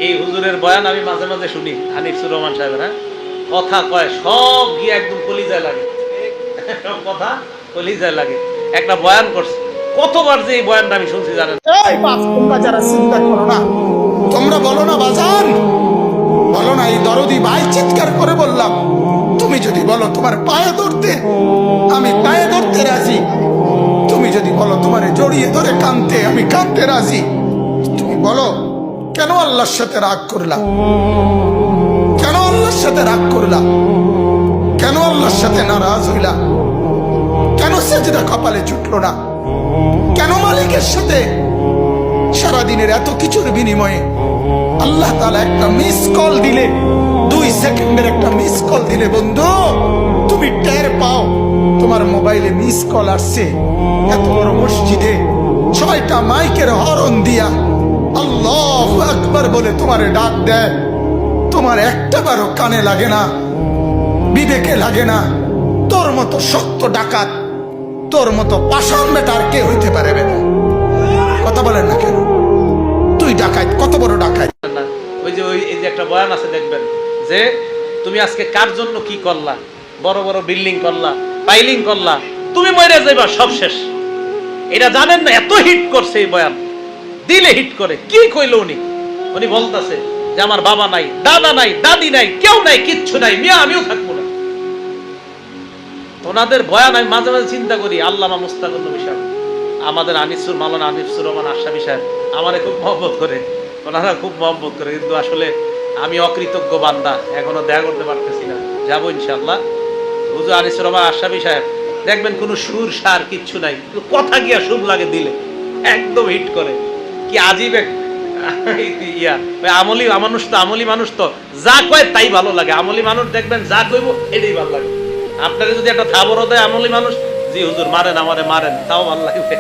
এই হুজুরের বয়ান আমি মাঝে মাঝে শুনি, হানিফুর রহমান সাহেবের। হ্যাঁ, কথা কয় সব গিয়ে একদম কলিজায় লাগে, সব কথা কলিজায় লাগে। একটা বয়ান করছে, কতবার যে এই বয়ানটা আমি শুনছি জানেন। এই বাপ, তোমরা যারা চিন্তা করো না, তোমরা বলো না বাজান, বলো না। এই দরদি ভাই চিৎকার করে বললাম, তুমি যদি বলো তোমার পায়ে ধরতে, আমি পায়ে ধরতে রাজি। তুমি যদি বলো তোমার জড়িয়ে ধরে কাঁদতে, আমি কাঁদতে রাজি। তুমি বলো কেন আল্লাহর সাথে রাগ করলাম, কেন আল্লাহর সাথে রাগ করলাম, কেন আল্লাহর সাথে নারাজ হইলা, কেন সেজদা কপালে জুটলো না, কেন মালিকের সাথে সারাদিনের এত কিছুর বিনিময়ে আল্লাহ তাআলা একটা মিস কল দিলে, 2 সেকেন্ডের একটা মিস কল দিলে বন্ধু তুমি টের পাও তোমার মোবাইলে মিস কল আসছে। এত বড় মসজিদে 6টা মাইকের হরন দিয়া আল্লাহু আকবার বলে তোমারে ডাক দেয়, তোমার একটাবারও কানে লাগে না, বিবেকে লাগে না। তোর মতো সত্য ডাকাত, তোর মতো পাষাণ বেটার কে হইতে পারে? কথা বলেন না কেন? তুই ডাকাত, কত বড় ডাকাত। ওই যে এই যে একটা বয়ান আছে দেখবেন, যে তুমি আজকে কার জন্য কি করলা, বড় বড় বিল্ডিং করলা, পাইলিং করলা, তুমি মরে যাইবা, সব শেষ। এটা জানেন না? এত হিট করছে এই বয়ান, দিলে হিট করে। কি কইল উনি? উনি বলতেছে যে আমার বাবা নাই, দাদা নাই, দাদি নাই, কেউ নাই, কিচ্ছু নাই, মিয়া আমিও থাকবো না। ওনাদের বয়ান আমি মাঝে মাঝে চিন্তা করি, আল্লামা মুস্তাকুর নবী সাহেব, আমাদের আনিসুর মাওলানা আনিসুর রহমান আশরাফী সাহেব আমারে খুব মহব্বত করে, ওনারা খুব মহব্বত করে, কিন্তু আসলে আমি অকৃতজ্ঞ বান্দা, এখনো দেখা করতে পারতেছি না। যাবো ইনশাআল্লাহ। হুজুর আনিসুর রহমান আশরাফী সাহেব দেখবেন কোনো সুর সার কিচ্ছু নাই, কথা গিয়া সুর লাগে দিলে একদম হিট করে। কি আজীব এক ইয়া। আমলি মানুষ তো, আমলি মানুষ তো যা কয় তাই ভালো লাগে। আমলি মানুষ দেখবেন যা কইব এটাই ভালো লাগে। আপনাকে যদি একটা থাবরও দেয় আমলি মানুষ, জি হুজুর মারেন আমারে মারেন, তাও ভালো লাগবে।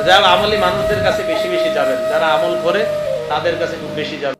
যারা আমলি মানুষদের কাছে বেশি বেশি যাবেন, যারা আমল করে তাদের কাছে খুব বেশি যাবেন।